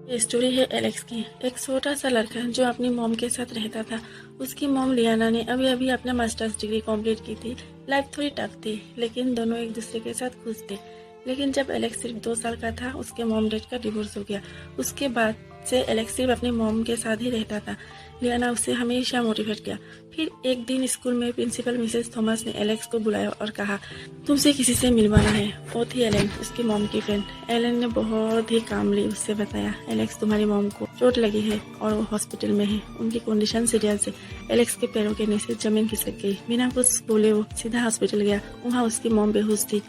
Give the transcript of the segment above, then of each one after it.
ये स्टोरी है एलेक्स की। एक छोटा सा लड़का जो अपनी मॉम के साथ रहता था। उसकी मॉम लियाना ने अभी अभी अपना मास्टर्स डिग्री कंप्लीट की थी। लाइफ थोड़ी टफ थी लेकिन दोनों एक दूसरे के साथ खुश थे। लेकिन जब एलेक्स सिर्फ 2 साल का था उसके मॉम डैड का डिवोर्स हो गया। उसके बाद से एलेक्स सिर्फ अपनी मॉम के साथ ही रहता था। लियाना उसे हमेशा मोटिवेट किया। फिर एक दिन स्कूल में प्रिंसिपल मिसेस थॉमस ने एलेक्स को बुलाया और कहा, तुमसे किसी से मिलवाना है। वो थी एलेन, उसकी मॉम की फ्रेंड। एलेन ने बहुत ही कामली उससे बताया, एलेक्स तुम्हारी मॉम को चोट लगी है और वो हॉस्पिटल में है। उनकी कंडीशन सीरियस है। एलेक्स के पैरों के नीचे जमीन खिसक गई। बिना कुछ बोले वो सीधा हॉस्पिटल गया। वहाँ उसकी मॉम बेहोश थी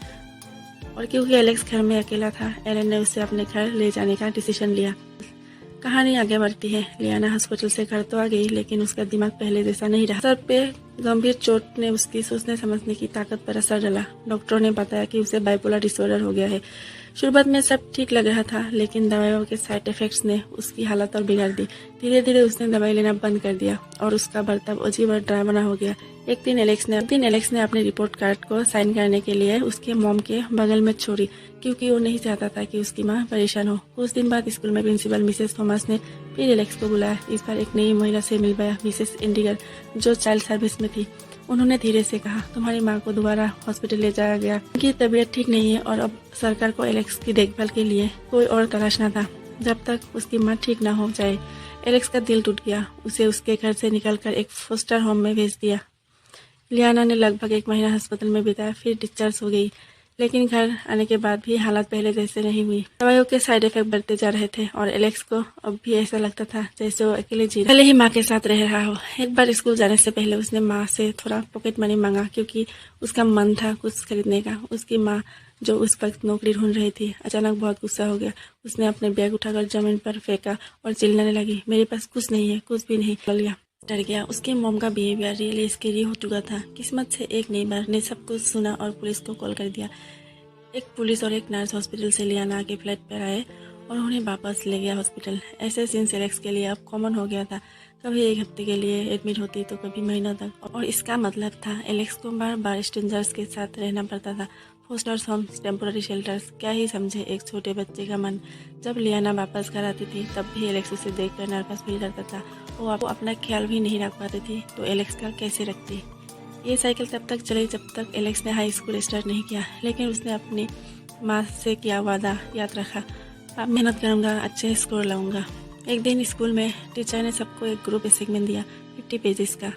और क्योंकि एलेक्स घर में अकेला था, एलेन ने उसे अपने घर ले जाने का डिसीजन लिया। कहानी आगे बढ़ती है। लियाना हॉस्पिटल से घर तो आ गई लेकिन उसका दिमाग पहले जैसा नहीं रहा। सर पे गंभीर चोट ने उसकी सोचने समझने की ताकत पर असर डाला। डॉक्टरों ने बताया कि उसे बाइपोलर डिसऑर्डर हो गया है। शुरुआत में सब ठीक लग रहा था लेकिन दवाइयों के साइड इफेक्ट्स ने उसकी हालत और बिगाड़ दी। धीरे धीरे उसने दवाई लेना बंद कर दिया और उसका बर्ताव अजीब और डरावना हो गया। एक दिन एलेक्स ने अपने रिपोर्ट कार्ड को साइन करने के लिए उसके मॉम के बगल में छोड़ी क्योंकि वो नहीं चाहता था कि उसकी माँ परेशान हो। कुछ दिन बाद स्कूल में प्रिंसिपल मिसेस थॉमस ने फिर एलेक्स को बुलाया। इस बार एक नई महिला से मिल पाया, मिसेस इंडिगर, जो चाइल्ड सर्विस में थी। उन्होंने धीरे से कहा, तुम्हारी माँ को दोबारा हॉस्पिटल ले जाया गया। उनकी तबीयत ठीक नहीं है और अब सरकार को एलेक्स की देखभाल के लिए कोई और तलाशना था जब तक उसकी माँ ठीक ना हो जाए। एलेक्स का दिल टूट गया। उसे उसके घर से निकलकर एक फोस्टर होम में भेज दिया। लियाना ने लगभग 1 महीना अस्पताल में बिताया, फिर डिस्चार्ज हो गई। लेकिन घर आने के बाद भी हालत पहले जैसे नहीं हुई। दवाइयों के साइड इफेक्ट बढ़ते जा रहे थे और एलेक्स को अब भी ऐसा लगता था जैसे वो अकेले जी पहले ही माँ के साथ रह रहा हो। एक बार स्कूल जाने से पहले उसने माँ से थोड़ा पॉकेट मनी मांगा क्योंकि उसका मन था कुछ खरीदने का। उसकी माँ, जो उस वक्त नौकरी ढूंढ रही थी, अचानक बहुत गुस्सा हो गया। उसने अपने बैग उठाकर जमीन पर फेंका और चिल्लाने लगी, मेरे पास कुछ नहीं है, कुछ भी नहीं। लिया डर गया। उसके मॉम का बिहेवियर रियली स्केरी हो चुका था। किस्मत से एक नेबर ने सब कुछ सुना और पुलिस को कॉल कर दिया। एक पुलिस और एक नर्स हॉस्पिटल से लियाना के फ्लैट पर आए और उन्हें वापस ले गया हॉस्पिटल। ऐसे सीन्स एलेक्स के लिए अब कॉमन हो गया था। कभी 1 हफ्ते के लिए एडमिट होती तो कभी महीनों तक। और इसका मतलब था एलेक्स को बार बार स्ट्रेंजर्स के साथ रहना पड़ता था। फोस्टर्स होम्स, टेम्पोररी शेल्टर्स, क्या ही समझे एक छोटे बच्चे का मन। जब लियाना वापस घर आती थी तब भी एलेक्स उसे देखकर नर्वस फील करता था। वो अपना ख्याल भी नहीं रख पाती थी तो एलेक्स का कैसे रखती। ये साइकिल तब तक चली जब तक एलेक्स ने हाई स्कूल स्टार्ट नहीं किया। लेकिन उसने अपनी माँ से किया वादा याद रखा, अब मेहनत करूँगा, अच्छे स्कोर लाऊंगा। एक दिन स्कूल में टीचर ने सबको एक ग्रुप असाइनमेंट दिया, 50 पेजेस का,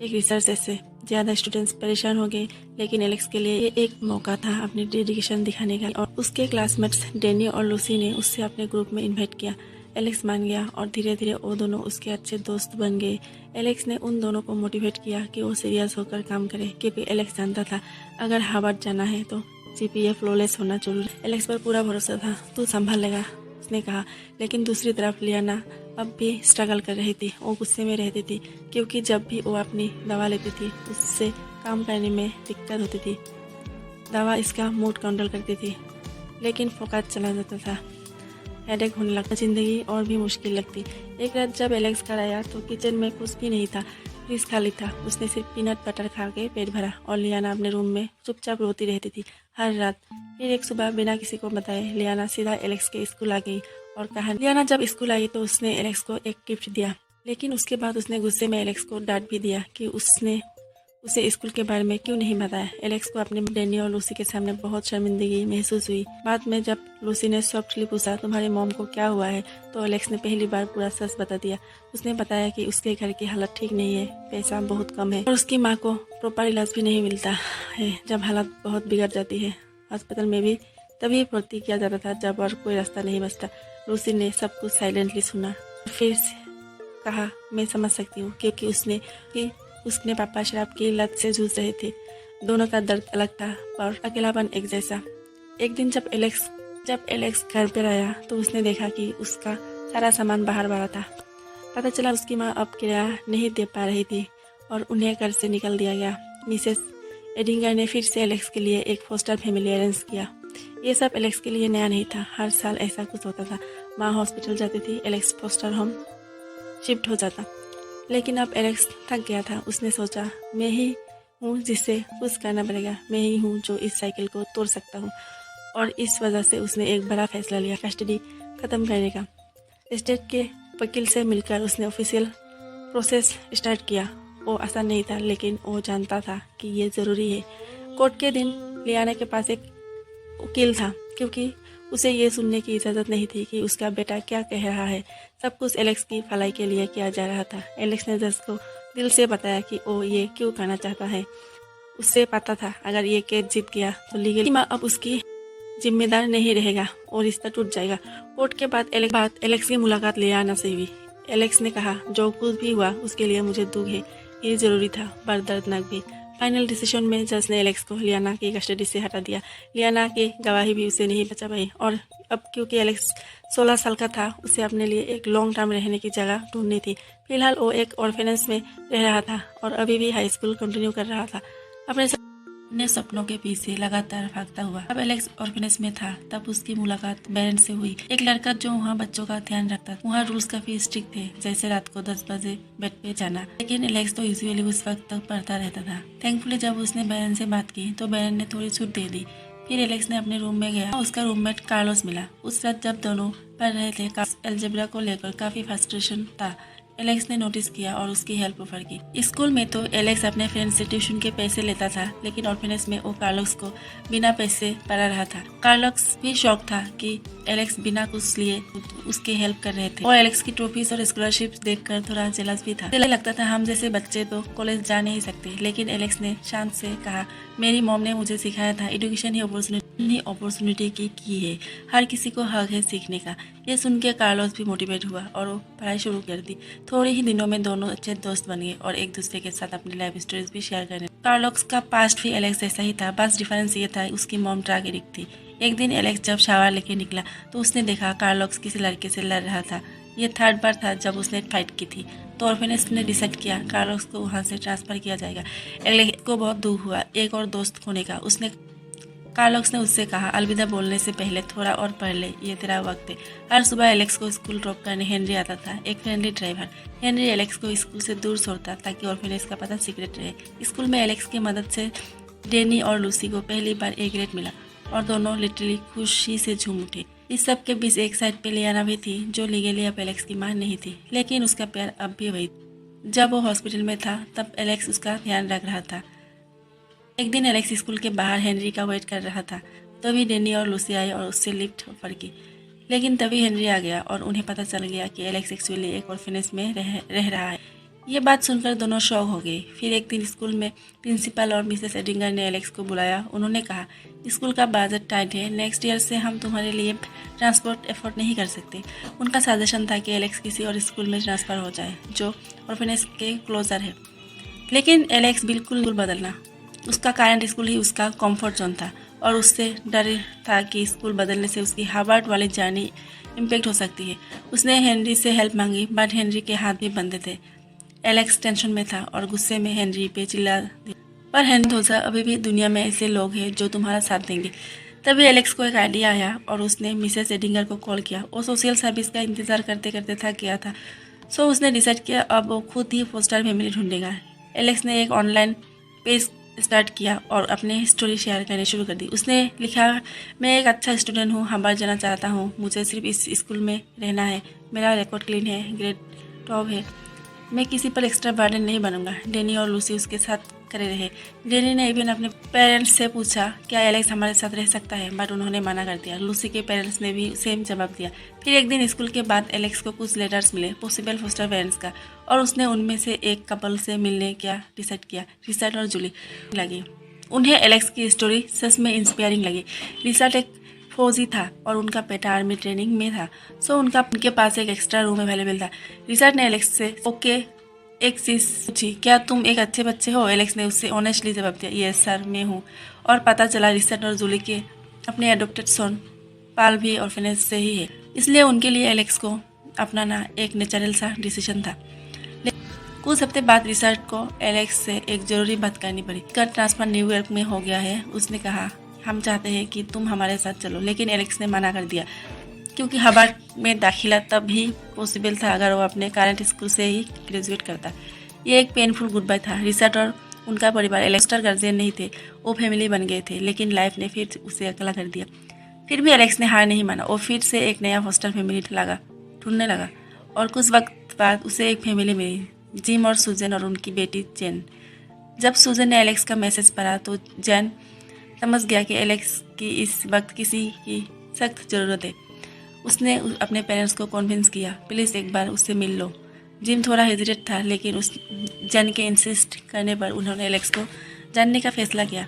एक रिसर्च ऐसे। ज़्यादा स्टूडेंट्स परेशान हो गए लेकिन एलेक्स के लिए ये एक मौका था अपनी डेडिकेशन दिखाने का। और उसके क्लासमेट्स डैनी और लूसी ने उससे अपने ग्रुप में इन्वाइट किया। एलेक्स मान गया और धीरे धीरे वो दोनों उसके अच्छे दोस्त बन गए। एलेक्स ने उन दोनों को मोटिवेट किया कि वो सीरियस होकर काम करे क्योंकि एलेक्स जानता था अगर हार्वर्ड जाना है तो जीपीए फ्लॉलेस होना जरूरी। एलेक्स पर पूरा भरोसा था, तू संभाल लेगा, उसने कहा। लेकिन दूसरी तरफ लियाना अब भी स्ट्रगल कर रही थी। वो गुस्से में रहती थी क्योंकि जब भी वो अपनी दवा लेती थी उससे काम करने में दिक्कत होती थी। दवा इसका मूड कंट्रोल करती थी लेकिन फोकस चला जाता था। हेडेक होने लगता, जिंदगी और भी मुश्किल लगती। एक रात जब एलेक्स घर आया तो किचन में कुछ भी नहीं था, फ्रिज खाली था। उसने सिर्फ पीनट बटर खा के पेट भरा और लियाना अपने रूम में चुपचाप रोती रहती थी हर रात। फिर एक सुबह बिना किसी को बताए लियाना सीधा एलेक्स के स्कूल आ गई और कहा। लियाना जब स्कूल आई तो उसने एलेक्स को एक गिफ्ट दिया लेकिन उसके बाद उसने गुस्से में एलेक्स को डांट भी दिया कि उसने उसे स्कूल के बारे में क्यों नहीं बताया। एलेक्स को अपने डैनी और लूसी के सामने बहुत शर्मिंदगी महसूस हुई। बाद में जब लूसी ने सॉफ्टली पूछा, तुम्हारे मॉम को क्या हुआ है, तो एलेक्स ने पहली बार पूरा सच बता दिया। उसने बताया कि उसके घर की हालत ठीक नहीं है, पैसा बहुत कम है और उसकी माँ को प्रॉपर इलाज भी नहीं मिलता है जब हालत बहुत बिगड़ जाती है। अस्पताल में भी तभी भर्ती किया जाता था जब और कोई रास्ता नहीं बचता। लूसी ने सब कुछ साइलेंटली सुना, फिर कहा, मैं समझ सकती हूँ क्योंकि उसने पापा शराब की लत से जूझ रहे थे। दोनों का दर्द अलग था पर अकेलापन एक जैसा। एक दिन जब एलेक्स घर पर आया तो उसने देखा कि उसका सारा सामान बाहर पड़ा था। पता चला उसकी माँ अब किराया नहीं दे पा रही थी और उन्हें घर से निकल दिया गया। मिसेस एडिंगर ने फिर से एलेक्स के लिए एक फोस्टर फैमिली अरेंज किया। ये सब एलेक्स के लिए नया नहीं था, हर साल ऐसा कुछ होता था। माँ हॉस्पिटल जाती थी, एलेक्स फोस्टर होम शिफ्ट हो जाता। लेकिन अब एलेक्स थक गया था। उसने सोचा, मैं ही हूँ जिससे कुछ करना पड़ेगा, मैं ही हूँ जो इस साइकिल को तोड़ सकता हूँ। और इस वजह से उसने एक बड़ा फैसला लिया, कस्टडी खत्म करने का। स्टेट के वकील से मिलकर उसने ऑफिशियल प्रोसेस स्टार्ट किया। वो आसान नहीं था, लेकिन वो जानता था कि ये ज़रूरी है। कोर्ट के दिन लियाना के पास एक वकील था, क्योंकि उसे ये सुनने की इजाज़त नहीं थी कि उसका बेटा क्या कह रहा है। सब कुछ एलेक्स की भलाई के लिए किया जा रहा था। एलेक्स ने जज को दिल से बताया कि वो ये क्यों करना चाहता है। उससे पता था अगर ये केस जीत गया तो लीगल माँ अब उसकी जिम्मेदार नहीं रहेगा और रिश्ता टूट जाएगा। कोर्ट के बाद एलेक्स की मुलाकात लियाना से हुई। एलेक्स ने कहा, जो कुछ भी हुआ उसके लिए मुझे दुख है, ये ज़रूरी था पर दर्दनाक भी। फाइनल डिसीजन में जज ने एलेक्स को लियाना की कस्टडी से हटा दिया। लियाना की गवाही भी उसे नहीं बचा पाई, और अब क्योंकि एलेक्स 16 साल का था, उसे अपने लिए एक लॉन्ग टर्म रहने की जगह ढूंढनी थी। फिलहाल वो एक ऑर्फेनेज में रह रहा था और अभी भी हाई स्कूल कंटिन्यू कर रहा था, अपने सपनों के पीछे लगातार भागता हुआ। अब एलेक्स ऑर्फेनेज में था तब उसकी मुलाकात बैरन से हुई, एक लड़का जो वहाँ बच्चों का ध्यान रखता था। वहाँ रूल्स काफी स्ट्रिक्ट थे, जैसे रात को 10 बजे बेड पे जाना, लेकिन एलेक्स तो यूजुअली उस वक्त तक पढ़ता रहता था। थैंकफुली जब उसने बैरन से बात की तो बैरन ने थोड़ी छूट दे दी। फिर एलेक्स ने अपने रूम में गया। उसका रूममेट कार्लोस मिला। उस रात जब दोनों पढ़ रहे थे, अलजेब्रा को लेकर काफी फ्रस्ट्रेशन था। एलेक्स ने नोटिस किया और उसकी हेल्प ऑफर की। स्कूल में तो एलेक्स अपने फ्रेंड से ट्यूशन के पैसे लेता था, लेकिन ऑर्फेनेज में वो कार्लोस को बिना पैसे पढ़ा रहा था। कार्लोस भी शौक था कि एलेक्स बिना कुछ लिए उसकी हेल्प कर रहे थे। और एलेक्स की ट्रॉफीज और स्कॉलरशिप देखकर थोड़ा जेलस भी था। उसे लगता था हम जैसे बच्चे तो कॉलेज जा नहीं सकते, लेकिन एलेक्स ने शांत से कहा, मेरी मॉम ने मुझे सिखाया था एजुकेशन ही अपॉर्चुनिटी की है, हर किसी को हक है सीखने का। ये सुन के कार्लोस भी मोटिवेट हुआ और वो पढ़ाई शुरू कर दी। थोड़े ही दिनों में दोनों अच्छे दोस्त बन गए और एक दूसरे के साथ अपनी लाइफ स्टोरीज भी शेयर करने। कार्लोस का पास्ट भी एलेक्स जैसा ही था, बस डिफरेंस ये था उसकी मॉम ट्रागिक थी। एक दिन एलेक्स जब शावर लेके निकला तो उसने देखा कार्लोस किसी लड़के से लड़ रहा था। ये थर्ड बार था जब उसने फाइट की थी। तो ऑर्फेनेज ने डिसाइड किया कार्लोस को वहाँ से ट्रांसफर किया जाएगा। एलेक्स को बहुत दुख हुआ एक और दोस्त खोने का। कार्लोस ने उससे कहा, अलविदा बोलने से पहले थोड़ा और पढ़ ले, ये तेरा वक्त है। हर सुबह एलेक्स को स्कूल ड्रॉप करने हेनरी आता था, एक फ्रेंडली ड्राइवर। हेनरी एलेक्स को स्कूल से दूर छोड़ता ताकि ऑर्फेनेज का पता सीक्रेट रहे। स्कूल में एलेक्स की मदद से डेनी और लूसी को पहली बार ए ग्रेड मिला और दोनों लिटरली खुशी से झूम उठे। इस सब के बीच एक साइड पे लियाना भी थी, जो लीगली अब एलेक्स की मां नहीं थी, लेकिन उसका प्यार अब भी वही। जब वो हॉस्पिटल में था तब एलेक्स उसका ध्यान रख रहा था। एक दिन एलेक्स स्कूल के बाहर हेनरी का वेट कर रहा था, तभी डेनी और लूसी आए और उससे लिफ्ट ऑफर की। लेकिन तभी हेनरी आ गया और उन्हें पता चल गया कि एलेक्स एक्चुअली एक ऑर्फेनेज में रह रहा है। ये बात सुनकर दोनों शॉक हो गए। फिर एक दिन स्कूल में प्रिंसिपल और मिसेस एडिंगर ने एलेक्स को बुलाया। उन्होंने कहा, स्कूल का बजट टाइट है, नेक्स्ट ईयर से हम तुम्हारे लिए ट्रांसपोर्ट एफोर्ड नहीं कर सकते। उनका सजेशन था कि एलेक्स किसी और स्कूल में ट्रांसफ़र हो जाए जो ऑर्फेनेज के क्लोजर है। लेकिन एलेक्स बिल्कुल बदलना, उसका करंट स्कूल ही उसका कंफर्ट जोन था और उससे डर था कि स्कूल बदलने से उसकी हार्वर्ड वाली जर्नी इम्पेक्ट हो सकती है। उसने हेनरी से हेल्प मांगी, बट हेनरी के हाथ भी बंधे थे। एलेक्स टेंशन में था और गुस्से में हेनरी पे चिल्ला दिया, पर हेनरी सोचा अभी भी दुनिया में ऐसे लोग हैं जो तुम्हारा साथ देंगे। तभी एलेक्स को एक आइडिया आया और उसने मिसेस एडिंगर को कॉल किया। वो सोशल सर्विस का इंतजार करते करते थक गया था, सो उसने डिसाइड किया अब वो खुद ही फोस्टर फैमिली ढूंढेगा। एलेक्स ने एक ऑनलाइन पेज स्टार्ट किया और अपने स्टोरी शेयर करनी शुरू कर दी। उसने लिखा, मैं एक अच्छा स्टूडेंट हूँ, हार्वर्ड जाना चाहता हूँ, मुझे सिर्फ इस स्कूल में रहना है, मेरा रिकॉर्ड क्लीन है, ग्रेड टॉप है, मैं किसी पर एक्स्ट्रा बर्डन नहीं बनूंगा। डेनी और लूसी उसके साथ खड़े रहे। डेनी ने इवन अपने पेरेंट्स से पूछा क्या एलेक्स हमारे साथ रह सकता है, बट उन्होंने मना कर दिया। लूसी के पेरेंट्स ने भी सेम जवाब दिया। फिर एक दिन स्कूल के बाद एलेक्स को कुछ लेटर्स मिले पॉसिबल फोस्टर पेरेंट्स का, और उसने उनमें से एक कपल से मिलने का डिसाइड किया। रिचर्ड और जूली लगी। उन्हें एलेक्स की स्टोरी सच में इंस्पायरिंग लगी। रिचर्ड एक फौजी था और उनका बेटा आर्मी ट्रेनिंग में था, सो उनके पास एक एक्स्ट्रा रूम अवेलेबल था। रिचर्ड ने एलेक्स से ओके एक चीज़ पूछी, क्या तुम एक अच्छे बच्चे हो? एलेक्स ने उससे ऑनेस्टली जवाब दिया, यस सर मैं हूँ। और पता चला रिचर्ड और जूली के अपने एडॉप्टेड सन पाल भी ऑर्फेनेज से ही है, इसलिए उनके लिए एलेक्स को अपनाना एक नेचुरल सा डिसीजन था। कुछ हफ्ते बाद रिचर्ड को एलेक्स से एक जरूरी बात करनी पड़ी। उसका ट्रांसफर न्यूयॉर्क में हो गया है। उसने कहा, हम चाहते हैं कि तुम हमारे साथ चलो, लेकिन एलेक्स ने मना कर दिया क्योंकि हार्वर्ड में दाखिला तब ही पॉसिबल था अगर वो अपने करंट स्कूल से ही ग्रेजुएट करता। ये एक पेनफुल गुड बाय था। रिचर्ड और उनका परिवार एलेक्स गार्जियन नहीं थे, वो फैमिली बन गए थे, लेकिन लाइफ ने फिर उसे अकेला कर दिया। फिर भी एलेक्स ने हार नहीं माना। वो फिर से एक नया हॉस्टल फैमिली लगा ढूंढने लगा और कुछ वक्त बाद उसे एक फैमिली मिली, जिम और सुजन और उनकी बेटी जेन। जब सुजन ने एलेक्स का मैसेज पढ़ा तो जेन समझ गया कि एलेक्स की इस वक्त किसी की सख्त ज़रूरत है। उसने अपने पेरेंट्स को कन्विंस किया, प्लीज़ एक बार उससे मिल लो। जिम थोड़ा हेजिटेट था, लेकिन उस जेन के इंसिस्ट करने पर उन्होंने एलेक्स को जानने का फैसला किया।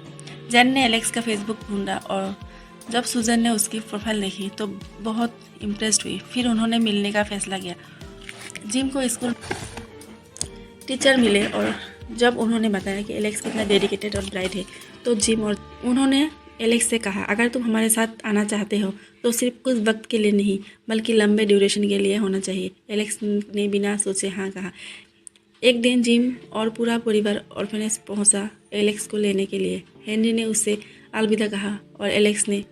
जेन ने एलेक्स का फेसबुक ढूंढा और जब सुजन ने उसकी प्रोफाइल देखी तो बहुत इम्प्रेस्ड हुई। फिर उन्होंने मिलने का फैसला किया। जिम को स्कूल टीचर मिले और जब उन्होंने बताया कि एलेक्स कितना डेडिकेटेड और ब्राइट है तो जिम और उन्होंने एलेक्स से कहा, अगर तुम हमारे साथ आना चाहते हो तो सिर्फ कुछ वक्त के लिए नहीं बल्कि लंबे ड्यूरेशन के लिए होना चाहिए। एलेक्स ने बिना सोचे हाँ कहा। एक दिन जिम और पूरा परिवार ऑर्फनेज पहुंचा एलेक्स को लेने के लिए। हेनरी ने उससे अलविदा कहा और एलेक्स ने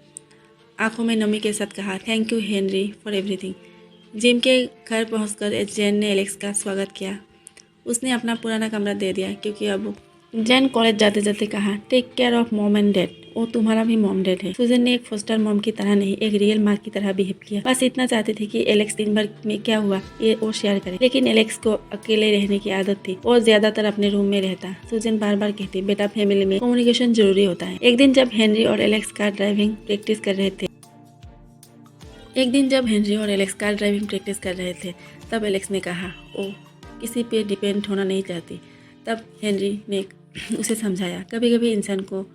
आंखों में नमी के साथ कहा, thank you Henry for everything. Gym के घर पहुंचकर जेन ने एलेक्स का स्वागत किया। उसने अपना पुराना कमरा दे दिया क्योंकि अब जेन कॉलेज जाते जाते कहा, take care of mom and dad. वो तुम्हारा भी मॉम डैड है। सुजन ने एक फोस्टर मॉम की तरह नहीं, एक रियल माँ की तरह बिहेव किया। बस इतना चाहते थे कि एलेक्स दिन भर में क्या हुआ ये वो शेयर करे, लेकिन एलेक्स को अकेले रहने की आदत थी और ज्यादातर अपने रूम में रहता। सुजन बार बार कहती, बेटा फैमिली में कम्युनिकेशन जरूरी होता है। एक दिन जब हेनरी और एलेक्स कार ड्राइविंग प्रैक्टिस कर रहे थे तब एलेक्स ने कहा, ओ किसी पे डिपेंड होना नहीं चाहती। तब हेनरी ने उसे समझाया, कभी कभी इंसान को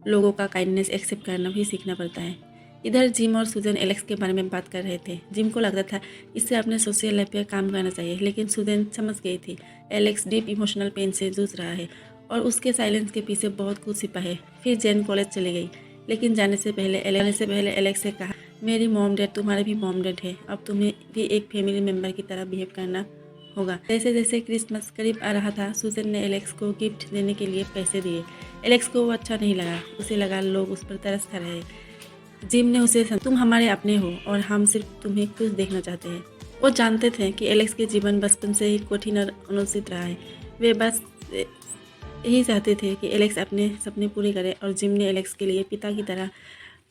लोगों का काइंडनेस एक्सेप्ट करना भी सीखना पड़ता है। इधर जिम और सुजन एलेक्स के बारे में बात कर रहे थे। जिम को लगता था इससे अपने सोशल लाइफ पर काम करना चाहिए, लेकिन सुजन समझ गई थी एलेक्स डीप इमोशनल पेन से जूझ रहा है और उसके साइलेंस के पीछे बहुत कुछ छिपा है। फिर जेन कॉलेज चली गई, लेकिन जाने से पहले एलेक्स से कहा, मेरी मॉम डैड तुम्हारे भी मॉम डैड है, अब तुम्हें भी एक फैमिली मेम्बर की तरह बिहेव करना होगा। जैसे जैसे क्रिसमस करीब आ रहा था, सुजन ने एलेक्स को गिफ्ट देने के लिए पैसे दिए। एलेक्स को वो अच्छा नहीं लगा, उसे लगा लोग उस पर तरस खा रहे। जिम ने उसे तुम हमारे अपने हो और हम सिर्फ तुम्हें खुश देखना चाहते हैं। वो जानते थे कि एलेक्स के जीवन बचपन से ही कठिन और अनुचित रहा है। वे बस यही चाहते थे कि एलेक्स अपने सपने पूरे करे और जिम ने एलेक्स के लिए पिता की तरह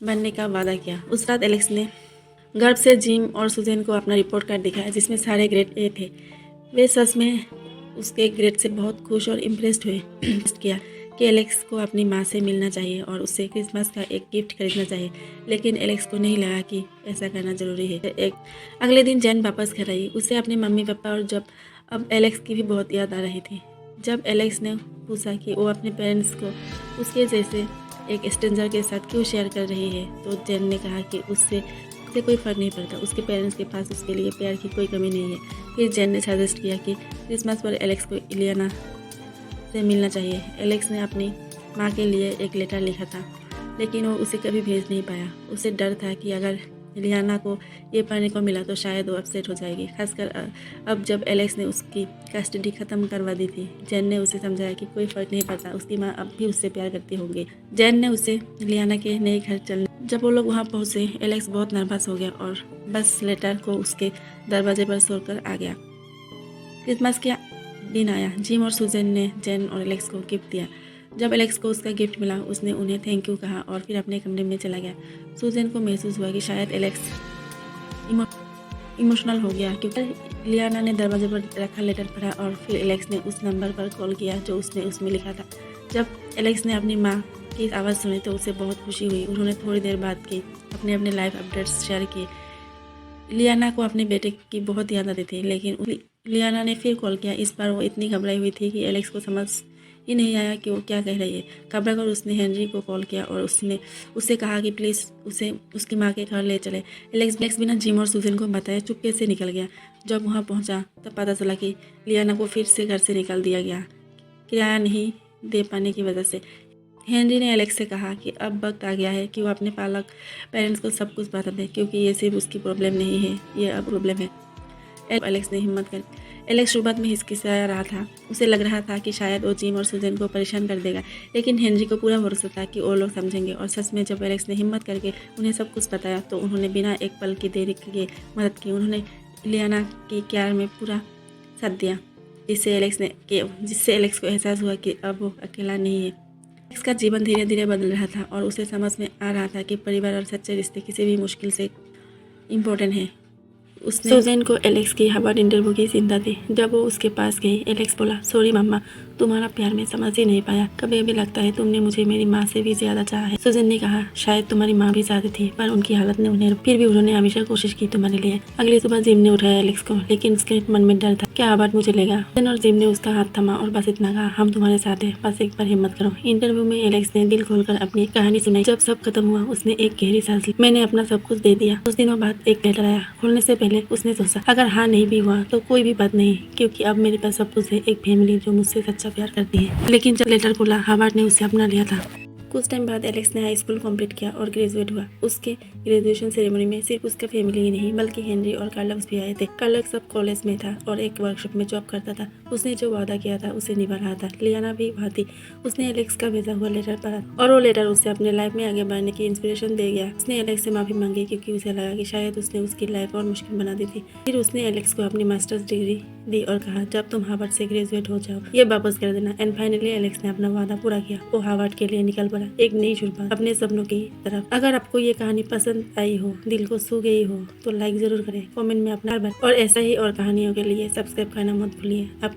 बनने का वादा किया। उस रात एलेक्स ने गर्व से जिम और सुजन को अपना रिपोर्ट कार्ड दिखाया जिसमें सारे ग्रेड ए थे। वे सच में उसके ग्रेड से बहुत खुश और इम्प्रेस्ड हुए। किया कि एलेक्स को अपनी माँ से मिलना चाहिए और उससे क्रिसमस का एक गिफ्ट खरीदना चाहिए, लेकिन एलेक्स को नहीं लगा कि ऐसा करना ज़रूरी है। अगले दिन जेन वापस घर आई। उसे अपने मम्मी पापा और अब एलेक्स की भी बहुत याद आ रही थी। जब एलेक्स ने पूछा कि वो अपने पेरेंट्स को उसके जैसे एक स्ट्रेंजर के साथ क्यों शेयर कर रही है, तो जेन ने कहा कि उससे कोई फ़र्क नहीं पड़ता, उसके पेरेंट्स के पास उसके लिए प्यार की कोई कमी नहीं है। फिर जेन ने सजेस्ट किया कि क्रिसमस पर एलेक्स को इलियाना से मिलना चाहिए। एलेक्स ने अपनी माँ के लिए एक लेटर लिखा था, लेकिन वो उसे कभी भेज नहीं पाया। उसे डर था कि अगर इलियाना को ये पढ़ने को मिला तो शायद वो अपसेट हो जाएगी, खासकर अब जब एलेक्स ने उसकी कस्टडी ख़त्म करवा दी थी। जेन ने उसे समझाया कि कोई फ़र्क नहीं पड़ता, उसकी माँ अब भी उससे प्यार करती होंगी। जेन ने उसे इलियाना के नए घर चलने जब वो लोग वहाँ पहुँचे, एलेक्स बहुत नर्वस हो गया और बस लेटर को उसके दरवाजे पर छोड़कर आ गया। क्रिसमस के दिन आया। जिम और सुजन ने जेन और एलेक्स को गिफ्ट दिया। जब एलेक्स को उसका गिफ्ट मिला, उसने उन्हें थैंक यू कहा और फिर अपने कमरे में चला गया। सुजन को महसूस हुआ कि शायद एलेक्स इमोशनल हो गया, क्योंकि लियाना ने दरवाजे पर रखा लेटर पढ़ा और फिर एलेक्स ने उस नंबर पर कॉल किया जो उसने उसमें लिखा था। जब एलेक्स ने अपनी माँ की आवाज़ सुनी तो उसे बहुत खुशी हुई। उन्होंने थोड़ी देर बाद की अपने लाइफ अपडेट्स शेयर किए। लियाना को अपने बेटे की बहुत याद आती थी, लेकिन लियाना ने फिर कॉल किया। इस बार वो इतनी घबराई हुई थी कि एलेक्स को समझ ही नहीं आया कि वो क्या कह रही है। घबरा कर उसने हेनरी को कॉल किया और उससे कहा कि प्लीज़ उसे उसकी माँ के घर ले चले। एलेक्स बिना जिम और सुजन को बताए चुपके से निकल गया। जब वहाँ पहुँचा तब पता चला कि लियाना को फिर से घर से निकाल दिया गया, किराया नहीं दे पाने की वजह से। हेनरी ने एलेक्स से कहा कि अब वक्त आ गया है कि वो अपने पालक पेरेंट्स को सब कुछ बता दे, क्योंकि ये सिर्फ उसकी प्रॉब्लम नहीं है, ये अब प्रॉब्लम है। एलेक्स ने हिम्मत कर एलेक्स शुरुआत में हिचकिचाया रहा था। उसे लग रहा था कि शायद वो जिम और सुजन को परेशान कर देगा, लेकिन हेनरी को पूरा भरोसा था कि वो लोग समझेंगे। और सच में जब एलेक्स ने हिम्मत करके उन्हें सब कुछ बताया तो उन्होंने बिना एक पल की देरी के मदद की। उन्होंने लियाना की केयर में पूरा साथ दिया, जिससे एलेक्स को एहसास हुआ कि अब वो अकेला नहीं है। एलेक्स का जीवन धीरे धीरे बदल रहा था और उसे समझ में आ रहा था कि परिवार और सच्चे रिश्ते किसी भी मुश्किल से इम्पोर्टेंट है। उसने सुजैन को एलेक्स की हार्वर्ड इंटरव्यू की चिंता थी। जब वो उसके पास गई, एलेक्स बोला, सॉरी मम्मा, तुम्हारा प्यार मैं समझ ही नहीं पाया। कभी कभी लगता है तुमने मुझे मेरी माँ से भी ज्यादा चाहा है। सुजैन ने कहा, शायद तुम्हारी माँ भी चाहती थी, पर उनकी हालत ने उन्हें, फिर भी उन्होंने हमेशा कोशिश की तुम्हारे लिए। अगली सुबह जिम ने उठाया एलेक्स को, लेकिन उसके मन में डर था, क्या हार्वर्ड मुझे लेगा। सुजैन और जिम ने उसका हाथ थमा और बस इतना कहा, हम तुम्हारे साथ हैं, बस एक बार हिम्मत करो। इंटरव्यू में एलेक्स ने दिल खोलकर अपनी कहानी सुनाई। जब सब खत्म हुआ, उसने एक गहरी सांस ली। मैंने अपना सब कुछ दे दिया। कुछ दिनों बाद एक लेटर आया। खोलने से पहले उसने सोचा, अगर हाँ नहीं भी हुआ तो कोई भी बात नहीं, क्योंकि अब मेरे पास सब कुछ है, एक फैमिली जो मुझसे सच्चा प्यार करती है। लेकिन जब लेटर खोला, हार्वर्ड ने उसे अपना लिया था। कुछ टाइम बाद एलेक्स ने हाई स्कूल कंप्लीट किया और ग्रेजुएट हुआ। उसके ग्रेजुएशन सेरेमनी में सिर्फ उसका फैमिली ही नहीं, बल्कि हेनरी और कार्लक्स भी आए थे। कार्लक्स अब कॉलेज में था और एक वर्कशॉप में जॉब करता था। उसने जो वादा किया था उसे निभा रहा था। लियाना भी वहाँ थी। उसने एलेक्स का भेजा हुआ लेटर पढ़ा और वो लेटर उसे अपने लाइफ में आगे बढ़ने की इंस्पिरेशन दे गया। उसने एलेक्स से माफी मांगी, क्योंकि उसे लगा कि शायद उसने उसकी लाइफ और मुश्किल बना दी थी। फिर उसने एलेक्स को अपनी मास्टर्स डिग्री दी और कहा, जब तुम हार्वर्ड से ग्रेजुएट हो जाओ, ये वापस कर देना। एंड फाइनली एलेक्स ने अपना वादा पूरा किया। वो हार्वर्ड के लिए निकल पड़ा, एक नई शुरुआत अपने सपनों की तरफ। अगर आपको ये कहानी पसंद आई हो, दिल को छू गई हो, तो लाइक जरूर करें, कमेंट में अपना और ऐसा ही और कहानियों के लिए सब्सक्राइब करना मत भूलिए। आप